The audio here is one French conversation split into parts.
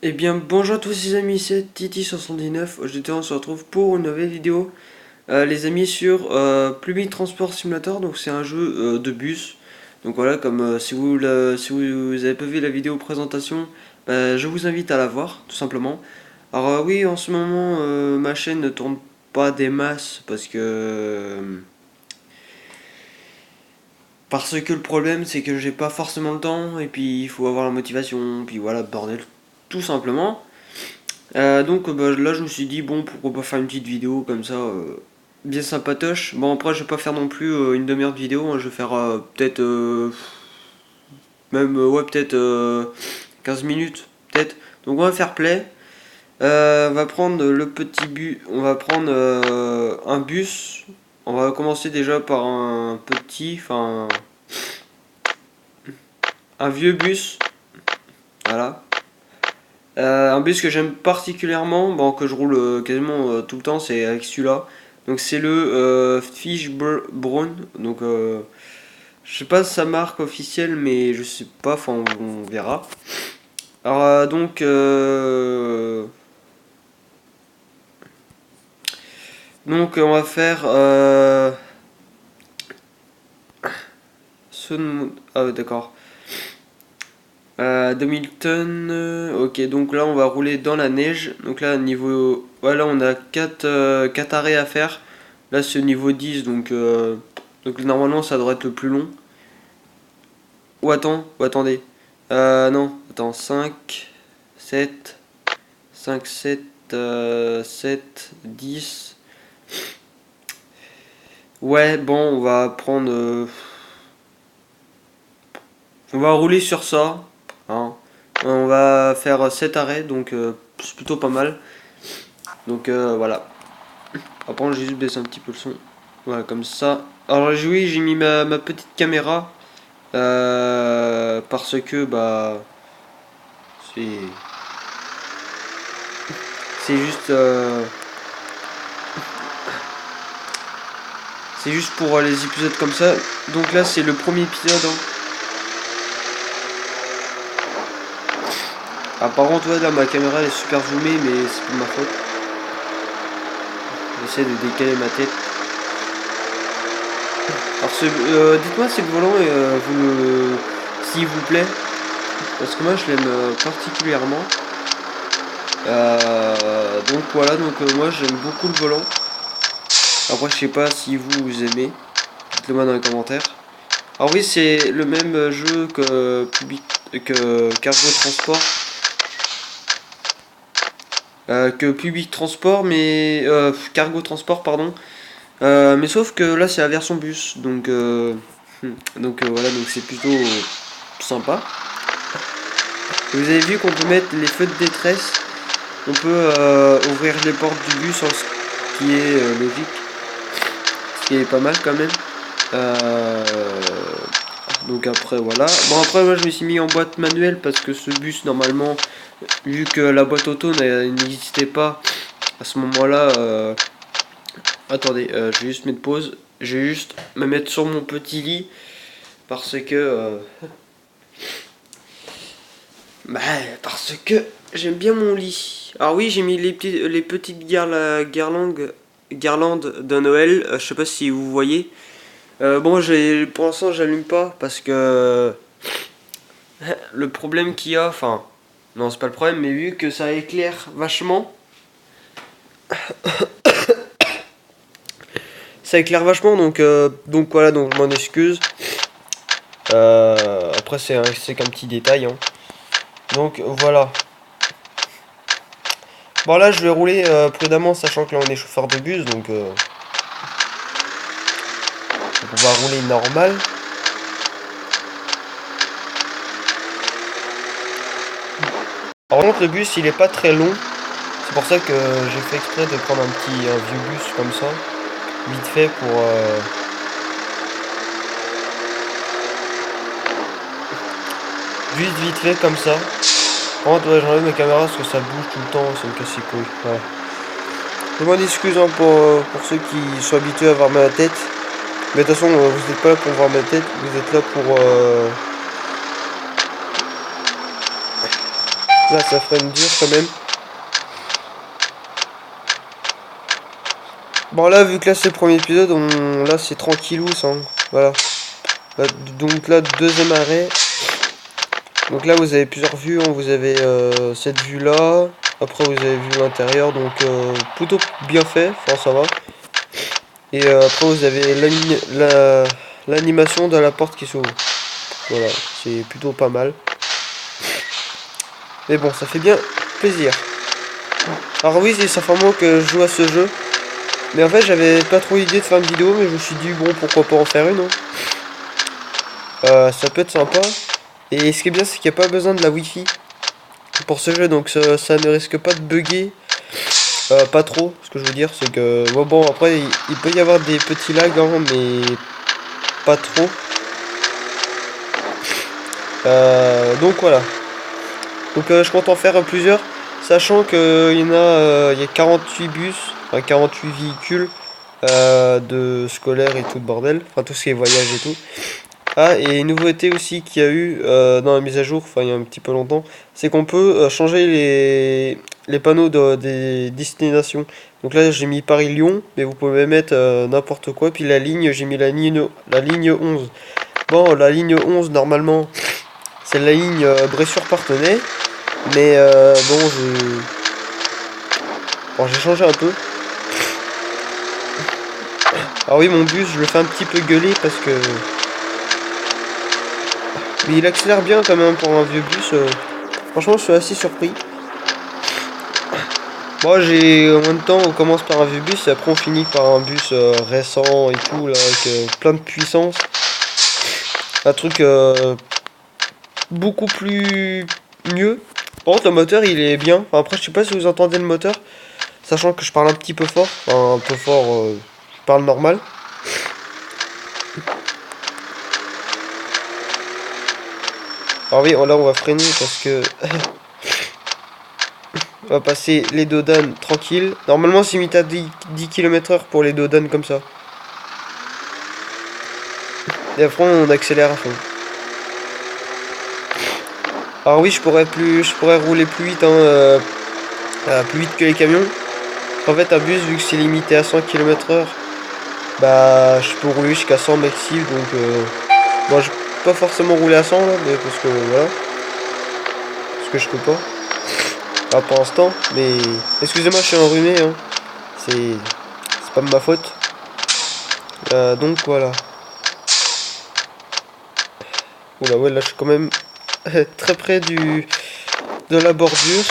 Eh bien, bonjour à tous les amis, c'est Titi79. Aujourd'hui, on se retrouve pour une nouvelle vidéo, les amis, sur Public Transport Simulator. Donc, c'est un jeu de bus. Donc, voilà, comme si vous avez pas vu la vidéo présentation, je vous invite à la voir, tout simplement. Alors, oui, en ce moment, ma chaîne ne tourne pas des masses parce que le problème, c'est que j'ai pas forcément le temps, et puis il faut avoir la motivation, puis voilà, bordel, tout simplement. Là, je me suis dit, bon, pourquoi pas faire une petite vidéo comme ça, bien sympatoche. Bon, après, je vais pas faire non plus une demi-heure de vidéo, hein, je vais faire peut-être, ouais, peut-être 15 minutes, peut-être. Donc, on va faire play. On va prendre le petit bus, on va prendre un bus. On va commencer déjà par un vieux bus, voilà. Un bus que j'aime particulièrement, bon, que je roule quasiment tout le temps, c'est avec celui-là. Donc c'est le Fishbone. Donc je sais pas sa marque officielle, mais je sais pas, enfin on verra. Alors donc on va faire ce ah ouais, d'accord. 2000 tonnes. Ok, donc là on va rouler dans la neige. Donc là niveau, voilà, on a 4 arrêts à faire. Là c'est au niveau 10, donc normalement ça devrait être le plus long. Ou attendez. Non, attends, 7 10. Ouais, bon, on va rouler sur ça, hein. On va faire 7 arrêts, donc c'est plutôt pas mal. Donc voilà. Après, j'ai juste baissé un petit peu le son. Voilà, comme ça. Alors, oui, j'ai mis ma petite caméra. Parce que, c'est. C'est juste. C'est juste pour les épisodes comme ça. Donc là, c'est le premier épisode, hein. Ah, par contre, ouais, là, ma caméra elle est super zoomée, mais c'est pas ma faute. J'essaie de décaler ma tête. Alors, dites-moi si le volant, s'il vous plaît. Parce que moi, je l'aime particulièrement. Donc voilà, moi j'aime beaucoup le volant. Après je sais pas si vous aimez, dites-le moi dans les commentaires. Alors oui, c'est le même jeu que Cargo Transport. Que Public Transport, mais Cargo Transport, pardon. Mais sauf que là c'est la version bus, voilà, donc c'est plutôt sympa. Et vous avez vu qu'on peut mettre les feux de détresse, on peut ouvrir les portes du bus, ce qui est logique, ce qui est pas mal quand même. Euh, donc après voilà. Bon après moi je me suis mis en boîte manuelle parce que ce bus normalement, vu que la boîte auto n'existait pas à ce moment-là. Attendez, je vais juste mettre pause. Je vais juste me mettre sur mon petit lit parce que bah, parce que j'aime bien mon lit. Alors oui, j'ai mis les petites guirlandes de Noël. Je sais pas si vous voyez. Bon, pour l'instant, j'allume pas parce que le problème qu'il y a, enfin, non, c'est pas le problème, mais vu que ça éclaire vachement, donc voilà, donc je m'en excuse. Après, c'est qu'un petit détail, hein. Donc voilà. Bon là je vais rouler prudemment sachant que là on est chauffeur de bus donc on va rouler normal. Par contre le bus il est pas très long. C'est pour ça que j'ai fait exprès de prendre un vieux bus comme ça. Vite fait juste vite fait comme ça. Par contre ouais j'enlève ma caméra parce que ça bouge tout le temps, ça me casse les couilles. Ouais. Je m'en excuse hein, pour ceux qui sont habitués à voir ma tête. Mais de toute façon vous n'êtes pas là pour voir ma tête, vous êtes là pour Là ça freine dur quand même. Bon là vu que là c'est le premier épisode, là c'est tranquillou hein. Voilà. Là, donc là deuxième arrêt. Donc là vous avez plusieurs vues, hein. Vous avez cette vue là. Après vous avez vu l'intérieur, donc plutôt bien fait, enfin ça va. Et après vous avez l'animation de la porte qui s'ouvre. Voilà, c'est plutôt pas mal. Mais bon, ça fait bien plaisir. Alors oui, ça fait un moment que je joue à ce jeu. Mais en fait, j'avais pas trop l'idée de faire une vidéo, mais je me suis dit, bon, pourquoi pas en faire une, hein. Ça peut être sympa. Et ce qui est bien, c'est qu'il n'y a pas besoin de la Wi-Fi pour ce jeu, donc ça ne risque pas de bugger. Pas trop, ce que je veux dire, c'est que... Bon, après, il peut y avoir des petits lags, hein, mais pas trop. Donc voilà. Donc je compte en faire plusieurs, sachant qu'il y a 48 bus, enfin 48 véhicules de scolaires et tout le bordel, enfin tout ce qui est voyage et tout. Ah, et une nouveauté aussi qu'il y a eu dans la mise à jour, enfin il y a un petit peu longtemps, c'est qu'on peut changer les panneaux des destinations. Donc là j'ai mis Paris-Lyon, mais vous pouvez mettre n'importe quoi, puis la ligne, j'ai mis la ligne 11. Bon, la ligne 11 normalement c'est la ligne Bressuire-Parthenay. Mais bon, j'ai changé un peu. Alors oui, mon bus, je le fais un petit peu gueuler parce que... Mais il accélère bien quand même pour un vieux bus. Franchement, je suis assez surpris. Moi, en même temps, on commence par un vieux bus et après on finit par un bus récent et tout, là, avec plein de puissance. Un truc beaucoup plus mieux. Par contre, le moteur, il est bien. Enfin, après, je sais pas si vous entendez le moteur. Sachant que je parle un petit peu fort. Enfin, un peu fort, je parle normal. Alors oui, là on va freiner parce que... on va passer les dodanes tranquille. Normalement c'est limité à 10 km/h pour les dodanes comme ça. Et après on accélère à fond. Alors oui, je pourrais rouler plus vite, hein, plus vite que les camions. En fait un bus, vu que c'est limité à 100 km/h, bah je peux rouler jusqu'à 100 maxi. Donc bon, je peux pas forcément rouler à 100 là, mais parce que voilà. Parce que je peux pas. Pas pour l'instant, mais excusez-moi, je suis enrhumé, hein. C'est pas de ma faute. Donc voilà. Oula, ouais, là je suis quand même très près de la bordure.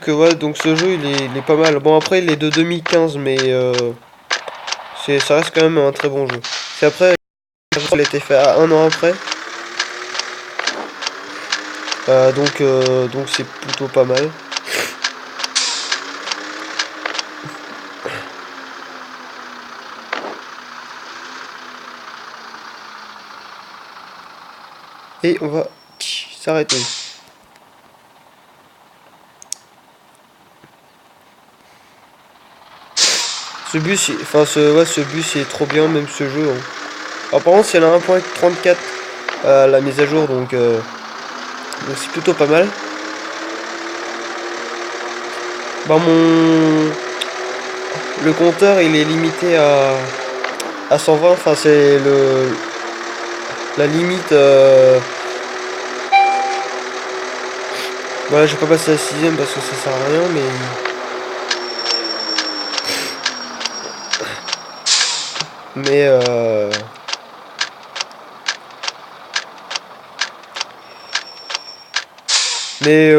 Ouais, donc ce jeu il est pas mal. Bon, après il est de 2015, mais ça reste quand même un très bon jeu. C'est après, il a été fait à un an après. Donc c'est plutôt pas mal. Et on va s'arrêter. Ce bus, enfin ce bus est trop bien, même ce jeu, hein. Alors par contre, il y en a 1.34 à la mise à jour, donc c'est plutôt pas mal. Bah le compteur il est limité à 120, enfin c'est la limite. Voilà, je vais pas passer à la 6ème parce que ça sert à rien, mais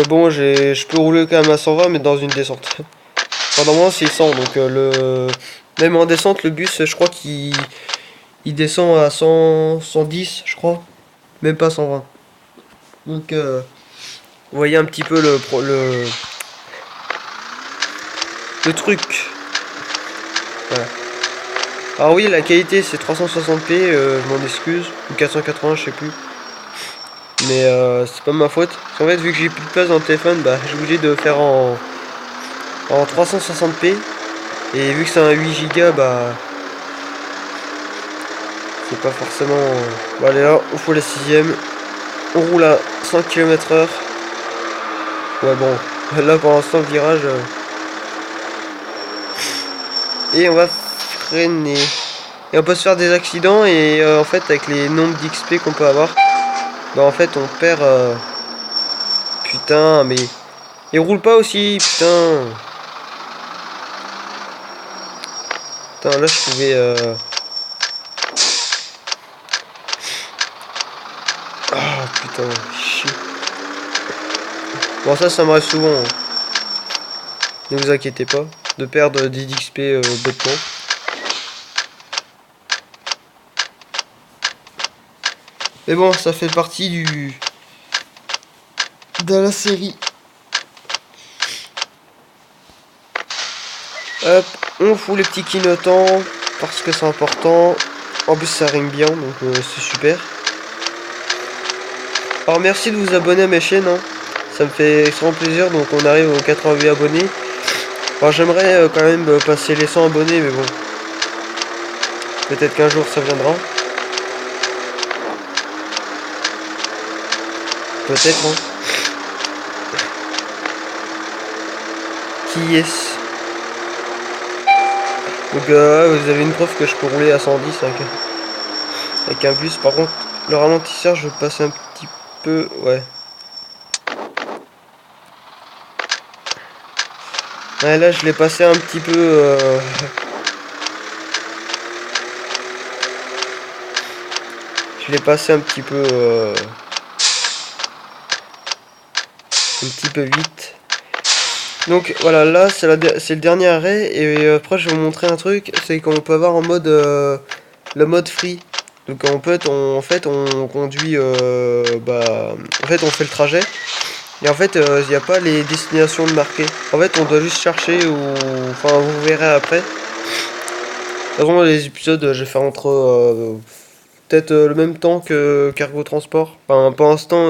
bon, je peux rouler quand même à 120, mais dans une descente. Pendant moi c'est 100, donc même en descente, le bus, je crois qu'il descend à 110, je crois. Même pas 120. Donc, vous voyez un petit peu le truc. Voilà. Alors oui, la qualité c'est 360p, je m'en excuse. Ou 480, je sais plus. Mais c'est pas ma faute. En fait, vu que j'ai plus de place dans le téléphone, bah j'ai obligé de faire en 360p. Et vu que c'est un 8 Go, bah c'est pas forcément... Bon allez là, il faut la 6ème. On roule à 100 km/h. Ouais bon, là pour l'instant le virage. Et on va freiner. Et on peut se faire des accidents et en fait avec les nombres d'XP qu'on peut avoir, bah en fait on perd... Putain mais... Il roule pas aussi, putain. Putain là je pouvais... Ah putain, chier. Bon ça m'arrive souvent. Hein. Ne vous inquiétez pas de perdre 10 XP bêtement. Mais bon, ça fait partie de la série. Hop, on fout les petits clignotants parce que c'est important. En plus ça rime bien, donc c'est super. Alors merci de vous abonner à mes chaînes, hein. Ça me fait extrêmement plaisir, donc on arrive aux 88 abonnés. Alors j'aimerais quand même passer les 100 abonnés, mais bon. Peut-être qu'un jour ça viendra. Peut-être, hein. Qui est-ce? Donc vous avez une preuve que je peux rouler à 110 avec un bus. Par contre, le ralentisseur, je passe un petit peu... Ouais. Ouais, là, je l'ai passé un petit peu... Je l'ai passé un petit peu... Un petit peu vite. Donc voilà, là c'est le dernier arrêt et après je vais vous montrer un truc, c'est qu'on peut avoir en mode le mode free. Donc en fait on conduit en fait on fait le trajet et en fait il n'y a pas les destinations de marquées. En fait on doit juste chercher ou enfin vous verrez après. De toute façon les épisodes je vais faire entre peut-être le même temps que Cargo Transport. Enfin pour l'instant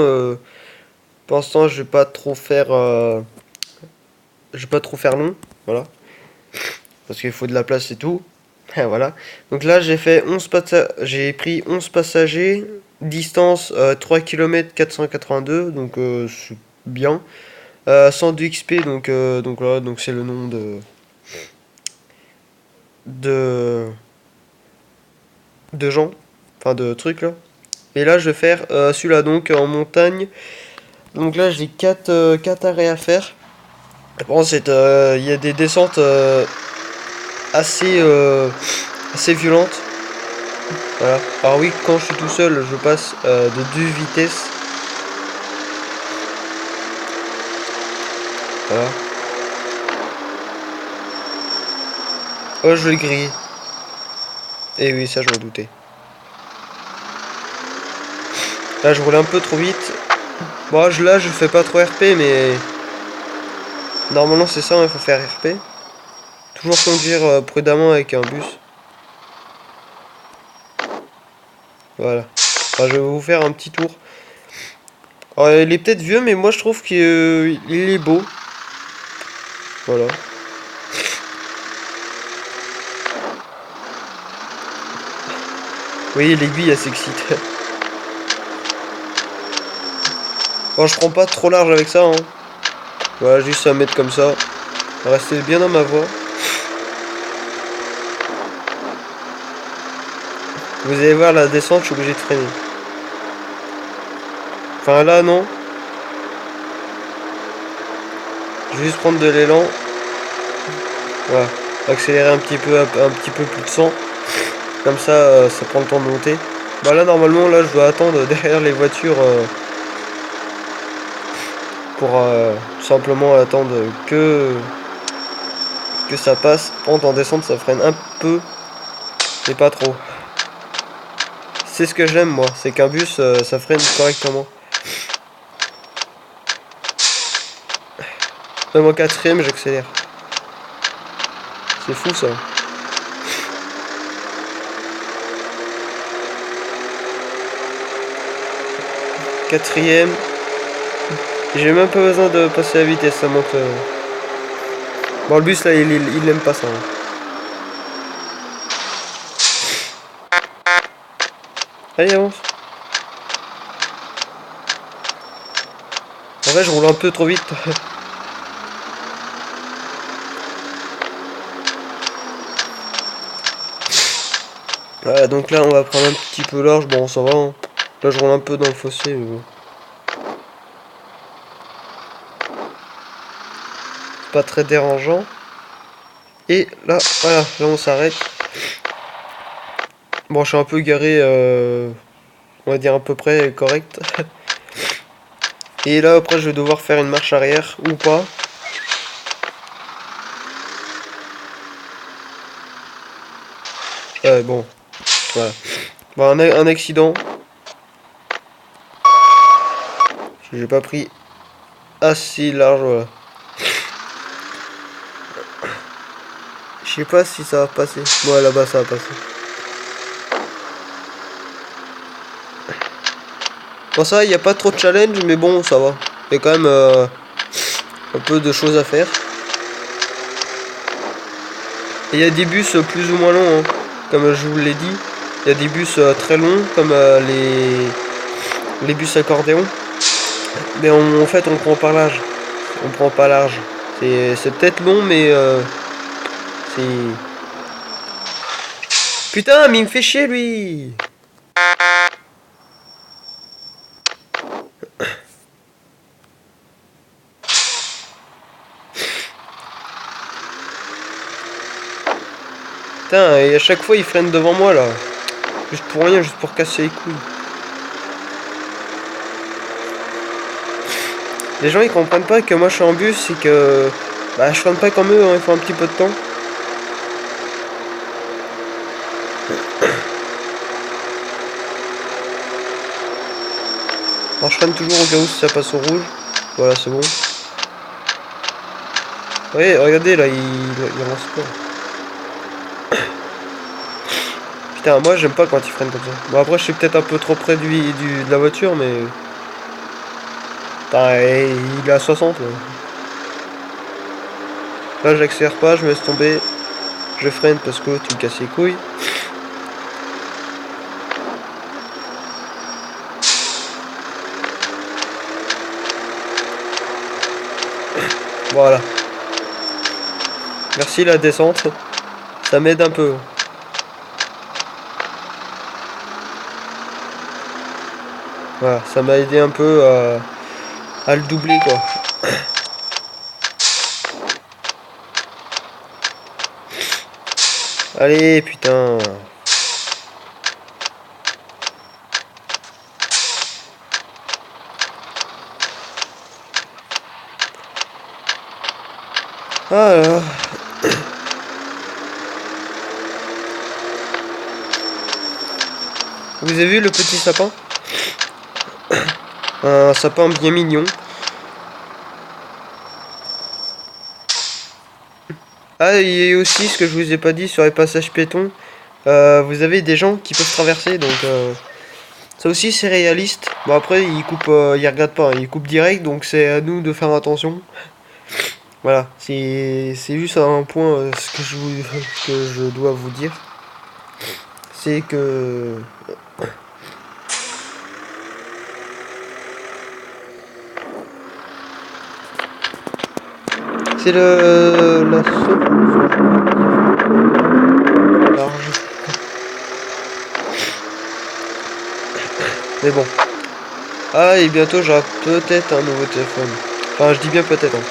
je vais pas trop faire long, voilà. Parce qu'il faut de la place et tout. Voilà. Donc là, j'ai pris 11 passagers, distance 3 km 482, donc c'est bien. 102 XP, donc voilà, donc c'est le nom de de gens, enfin de trucs là. Et là, je vais faire celui-là donc en montagne. Donc là, j'ai 4 arrêts à faire. Bon, il y a des descentes assez assez violentes. Voilà. Alors oui, quand je suis tout seul, je passe de 2 vitesses. Voilà. Oh, je vais le griller. Et oui, ça, je m'en doutais. Là, je roule un peu trop vite. Bon, là, je fais pas trop RP, mais... Normalement, c'est ça, il faut faire RP. Toujours conduire prudemment avec un bus. Voilà. Enfin, je vais vous faire un petit tour. Alors, il est peut-être vieux, mais moi, je trouve qu'il est beau. Voilà. Oui, l'aiguille, elle s'excite. Bon, je prends pas trop large avec ça, hein. Voilà, juste à mettre comme ça. Rester bien dans ma voie. Vous allez voir la descente, je suis obligé de freiner. Enfin là, non. Je vais juste prendre de l'élan. Voilà. Accélérer un petit peu plus de 100. Comme ça, ça prend le temps de monter. Bah là, normalement, là, je dois attendre derrière les voitures pour simplement attendre que ça passe. Par contre, en descente, ça freine un peu, mais pas trop. C'est ce que j'aime, moi. C'est qu'un bus, ça freine correctement. Même en quatrième, j'accélère. C'est fou, ça. Quatrième. J'ai même pas besoin de passer la vitesse, ça monte. Bon, le bus là, il aime pas ça. Hein. Allez, avance. En vrai, je roule un peu trop vite. Voilà, donc là, on va prendre un petit peu large. Bon, ça va. Hein. Là, je roule un peu dans le fossé. Mais bon. Pas très dérangeant. Et là, voilà, là, on s'arrête. Bon, je suis un peu garé, on va dire à peu près correct. Et là, après, je vais devoir faire une marche arrière ou pas. Bon, voilà. Bon, un accident. J'ai pas pris assez large, voilà. Je sais pas si ça va passer. Ouais, là-bas, ça va passer. Bon, ça, il n'y a pas trop de challenge, mais bon, ça va. Il y a quand même un peu de choses à faire. Et il y a des bus plus ou moins longs, hein. Comme je vous l'ai dit. Il y a des bus très longs, comme les bus accordéon. Mais en fait, on prend pas large. On prend pas large. C'est peut-être long, mais c'est... Putain, mais il me fait chier, lui. Putain, et à chaque fois, il freine devant moi, là. Juste pour rien, juste pour casser les couilles. Les gens, ils comprennent pas que moi, je suis en bus et que... Bah, je freine pas comme eux, hein, il faut un petit peu de temps. Alors, je freine toujours au cas où si ça passe au rouge. Voilà, c'est bon. Ouais, regardez, là, il avance pas. Putain, moi, j'aime pas quand il freine comme ça. Bon, après, je suis peut-être un peu trop près de la voiture, mais... Putain, il est à 60, là. Là, j'accélère pas, je me laisse tomber. Je freine parce que tu me casses les couilles. Voilà. Merci la descente. Ça m'aide un peu. Voilà, ça m'a aidé un peu à le doubler, quoi. Allez, putain. Ah là. Vous avez vu le petit sapin? Un sapin bien mignon. Ah, et aussi, ce que je vous ai pas dit sur les passages piétons, vous avez des gens qui peuvent traverser, donc ça aussi c'est réaliste. Bon après, ils coupent, ils regardent pas, hein, ils coupent direct, donc c'est à nous de faire attention. Voilà, c'est juste un point que je dois vous dire, c'est que c'est la large. Mais bon. Ah, et bientôt j'aurai peut-être un nouveau téléphone. Enfin, je dis bien peut-être. Hein.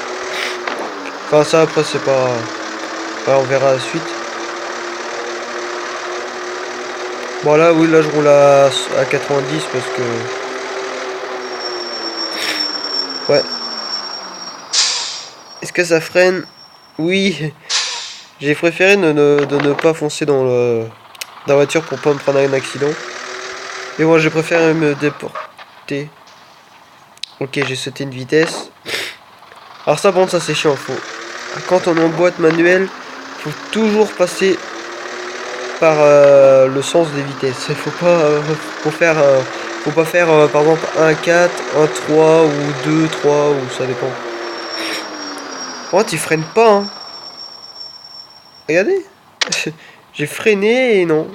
Enfin, ça après c'est pas. Enfin, on verra la suite. Bon là, oui, là je roule à 90 parce que. Ouais. Est-ce que ça freine? Oui. J'ai préféré de ne pas foncer dans la voiture pour pas me prendre un accident. Mais bon, j'ai préféré me déporter. Ok, j'ai sauté une vitesse. Alors ça, bon, ça c'est chiant. Quand on est en boîte manuelle, faut toujours passer par le sens des vitesses. Il faut pas, faut pas faire par exemple un 4, un 3 ou 2, 3 ou ça dépend. Oh, tu freines pas, hein. Regardez. J'ai freiné et non.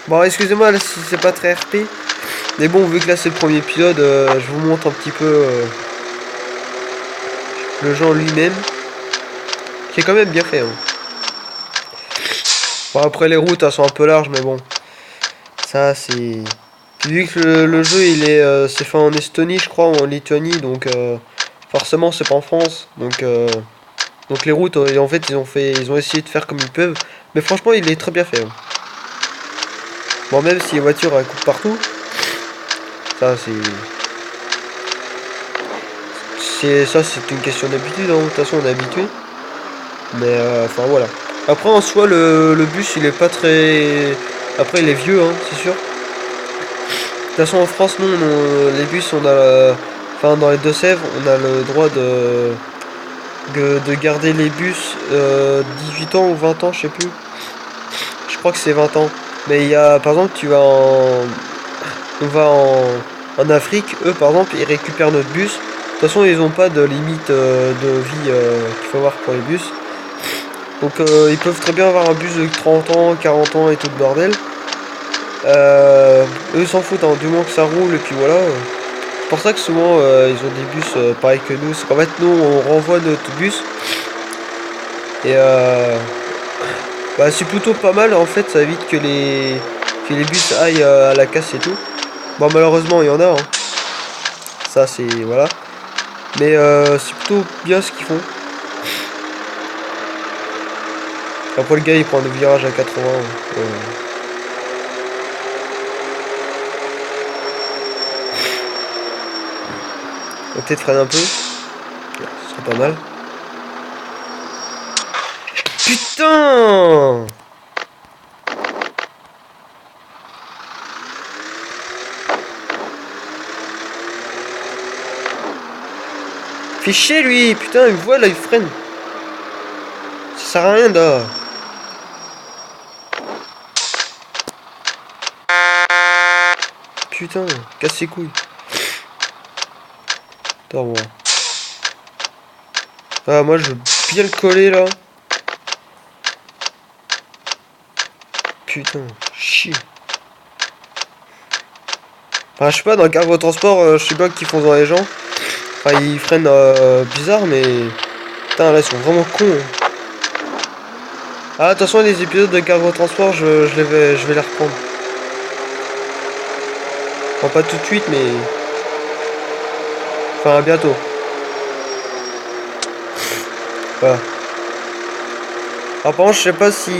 Bon, excusez-moi si c'est pas très RP. Mais bon, vu que là c'est le premier épisode, je vous montre un petit peu le jeu lui-même, qui est quand même bien fait. Hein. Bon, après les routes elles sont un peu larges, mais bon, ça c'est... Puis vu que le jeu il est c'est fait en Estonie je crois, ou en Lituanie, donc forcément c'est pas en France, donc les routes en fait ils ont essayé de faire comme ils peuvent, mais franchement il est très bien fait. Hein. Bon, même si les voitures elles coupent partout, ça c'est une question d'habitude, hein. De toute façon on est habitué. Mais enfin voilà. Après en soi le bus il est pas très... Après il est vieux hein, c'est sûr. De toute façon en France nous les bus on a... Enfin dans les Deux-Sèvres on a le droit de garder les bus 18 ans ou 20 ans je sais plus. Je crois que c'est 20 ans. Mais il y a par exemple tu vas en... On va en Afrique, eux par exemple ils récupèrent notre bus. De toute façon ils ont pas de limite de vie qu'il faut avoir pour les bus. Donc ils peuvent très bien avoir un bus de 30 ans, 40 ans et tout le bordel. Eux s'en foutent, hein, du moment que ça roule et puis voilà. C'est pour ça que souvent ils ont des bus pareils que nous. C'est qu'en fait nous on renvoie notre bus. Et bah, c'est plutôt pas mal en fait, ça évite que les bus aillent à la casse et tout. Bon malheureusement il y en a. Hein. Ça c'est... Voilà. Mais c'est plutôt bien ce qu'ils font. Après le gars il prend le virage à 80. On va peut-être freiner un peu. Ce serait pas mal. Putain! Fais chier lui! Putain il me voit là, il freine. Ça sert à rien là. Putain, casse ses couilles. Attends, moi. Ah, moi je veux bien le coller là. Putain, chier. Enfin, je sais pas, dans le cargo transport, je sais pas qu'ils font dans les gens. Enfin, ils freinent bizarre, mais. Putain, là ils sont vraiment cons. Hein. Ah, attention, les épisodes de cargo transport, je vais les reprendre. Enfin, pas tout de suite, mais. Enfin, bientôt. Voilà. Apparemment, je sais pas si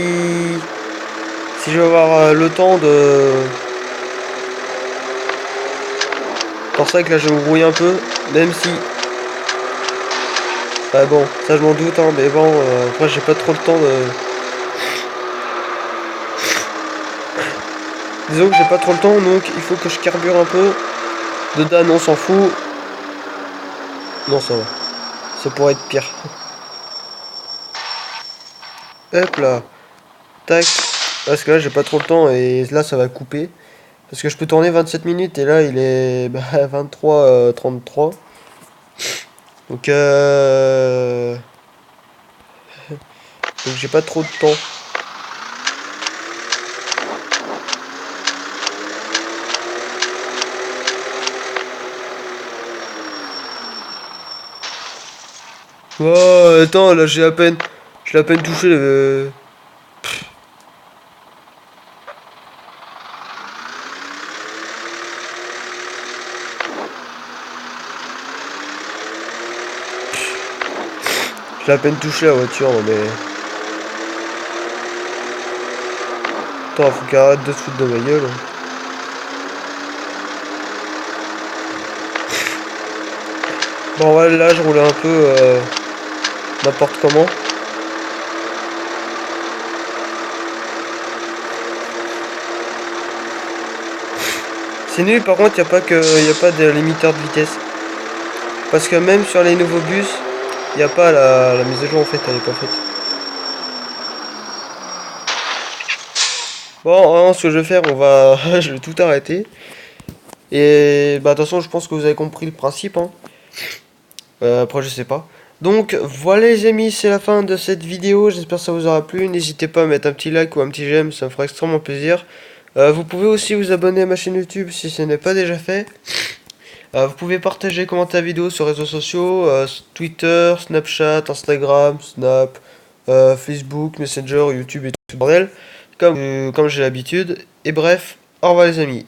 je vais avoir le temps de... Pour ça que là, je vais me brouiller un peu, même si... Bah bon, ça je m'en doute, hein, mais bon, après j'ai pas trop le temps de... Disons que j'ai pas trop le temps, donc il faut que je carbure un peu. De Dan, on s'en fout. Non, ça va. Ça pourrait être pire. Hop là. Tac. Parce que là, j'ai pas trop le temps et là, ça va couper. Parce que je peux tourner 27 minutes et là, il est 23 33. Donc, donc j'ai pas trop de temps. Oh, attends, là, j'ai à peine... Je l'ai à peine touché. Je l'ai à peine touché la voiture, mais... Attends, faut qu'elle arrête de se foutre de ma gueule. Bon, ouais, là, je roulais un peu n'importe comment. C'est nul, par contre, il n'y a pas de limiteur de vitesse. Parce que même sur les nouveaux bus, il n'y a pas la mise à jour, en fait, elle n'est pas faite. Bon, vraiment, ce que je vais faire, je vais tout arrêter. Et bah, de toute façon, je pense que vous avez compris le principe. Hein. Après, je sais pas. Donc, voilà les amis, c'est la fin de cette vidéo. J'espère que ça vous aura plu. N'hésitez pas à mettre un petit like ou un petit j'aime, ça me fera extrêmement plaisir. Vous pouvez aussi vous abonner à ma chaîne YouTube si ce n'est pas déjà fait. Vous pouvez partager, commenter la vidéo sur les réseaux sociaux, Twitter, Snapchat, Instagram, Snap, Facebook, Messenger, YouTube et tout ce bordel, comme j'ai l'habitude. Et bref, au revoir les amis.